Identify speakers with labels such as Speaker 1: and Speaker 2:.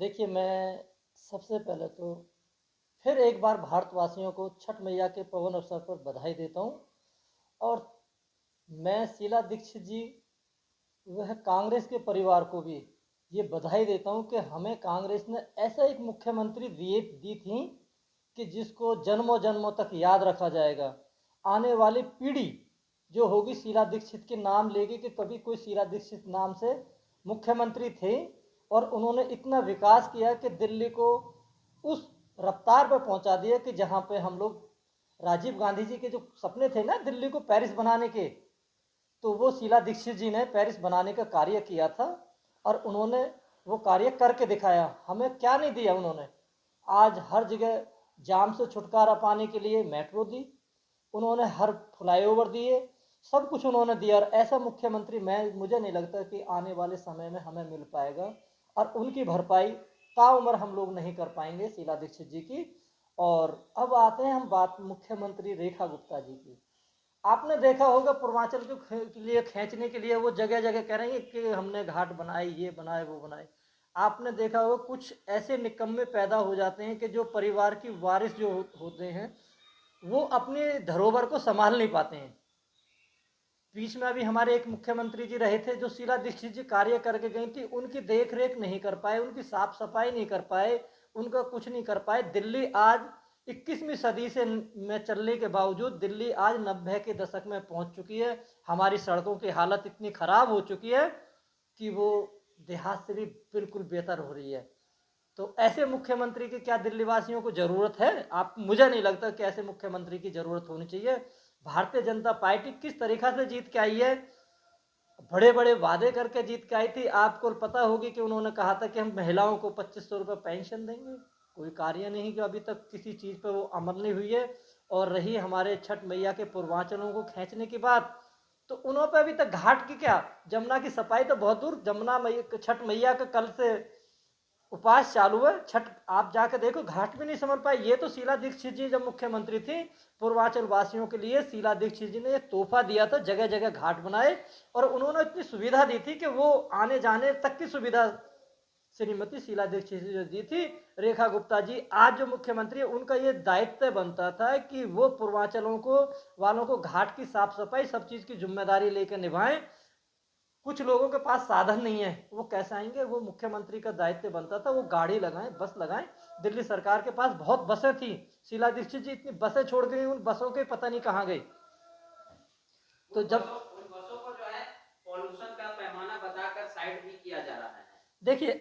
Speaker 1: देखिए, मैं सबसे पहले तो फिर एक बार भारतवासियों को छठ मैया के पावन अवसर पर बधाई देता हूँ। और मैं शीला दीक्षित जी वह कांग्रेस के परिवार को भी ये बधाई देता हूँ कि हमें कांग्रेस ने ऐसा एक मुख्यमंत्री दिए दी थी कि जिसको जन्मों जन्मों तक याद रखा जाएगा। आने वाली पीढ़ी जो होगी शीला दीक्षित के नाम लेगी कि कभी कोई शीला दीक्षित नाम से मुख्यमंत्री थे, और उन्होंने इतना विकास किया कि दिल्ली को उस रफ्तार पर पहुंचा दिया कि जहां पे हम लोग राजीव गांधी जी के जो सपने थे ना दिल्ली को पेरिस बनाने के, तो वो शीला दीक्षित जी ने पेरिस बनाने का कार्य किया था। और उन्होंने वो कार्य करके दिखाया। हमें क्या नहीं दिया उन्होंने। आज हर जगह जाम से छुटकारा पाने के लिए मेट्रो दी उन्होंने, हर फ्लाईओवर दिए, सब कुछ उन्होंने दिया। और ऐसा मुख्यमंत्री मुझे नहीं लगता कि आने वाले समय में हमें मिल पाएगा। और उनकी भरपाई ताउम्र हम लोग नहीं कर पाएंगे शीला दीक्षित जी की। और अब आते हैं हम बात मुख्यमंत्री रेखा गुप्ता जी की। आपने देखा होगा पूर्वांचल के लिए खींचने के लिए वो जगह जगह कह रहे हैं कि हमने घाट बनाए, ये बनाए, वो बनाए। आपने देखा होगा कुछ ऐसे निकम्मे पैदा हो जाते हैं कि जो परिवार की वारिस जो होते हैं वो अपने धरोहर को संभाल नहीं पाते हैं। बीच में अभी हमारे एक मुख्यमंत्री जी रहे थे जो शीला दीक्षित जी कार्य करके गई थी, उनकी देख रेख नहीं कर पाए, उनकी साफ सफाई नहीं कर पाए, उनका कुछ नहीं कर पाए। दिल्ली आज 21वीं सदी से में चलने के बावजूद दिल्ली आज 90 के दशक में पहुंच चुकी है। हमारी सड़कों की हालत इतनी खराब हो चुकी है कि वो देहात से भी बिल्कुल बेहतर हो रही है। तो ऐसे मुख्यमंत्री की क्या दिल्ली वासियों को जरूरत है? आप मुझे नहीं लगता कि ऐसे मुख्यमंत्री की जरूरत होनी चाहिए। भारतीय जनता पार्टी किस तरीका से जीत के आई है, बड़े बड़े वादे करके जीत के आई थी। आपको पता होगी कि उन्होंने कहा था कि हम महिलाओं को 2500 रुपये पेंशन देंगे। कोई कार्य नहीं कि अभी तक किसी चीज़ पर वो अमल नहीं हुई है। और रही हमारे छठ मैया के पूर्वांचलों को खींचने की बात, तो उन्हों पे अभी तक घाट की क्या, जमुना की सफाई तो बहुत दूर। जमुना मैया छठ मैया का कल से उपवास चालू है, छठ आप जाकर देखो घाट भी नहीं समझ पाए। ये तो शीला दीक्षित जी जब मुख्यमंत्री थी पूर्वांचल वासियों के लिए शीला दीक्षित जी ने एक तोहफा दिया था, जगह जगह घाट बनाए। और उन्होंने इतनी सुविधा दी थी कि वो आने जाने तक की सुविधा श्रीमती शीला दीक्षित जी दी थी। रेखा गुप्ता जी आज जो मुख्यमंत्री है उनका ये दायित्व बनता था कि वो पूर्वांचलों को वालों को घाट की साफ सफाई सब चीज़ की जिम्मेदारी लेकर निभाएं। कुछ लोगों के पास साधन नहीं है, वो कैसे आएंगे? वो मुख्यमंत्री का दायित्व बनता था वो गाड़ी लगाएं, बस लगाएं। दिल्ली सरकार के पास बहुत बसें थी, शीला दीक्षित जी इतनी बसें छोड़ गई, उन बसों के पता नहीं कहाँ गई। तो जब
Speaker 2: उन बसों को जो है पॉल्यूशन का पैमाना बताकर साइड भी किया जा रहा है।
Speaker 1: देखिए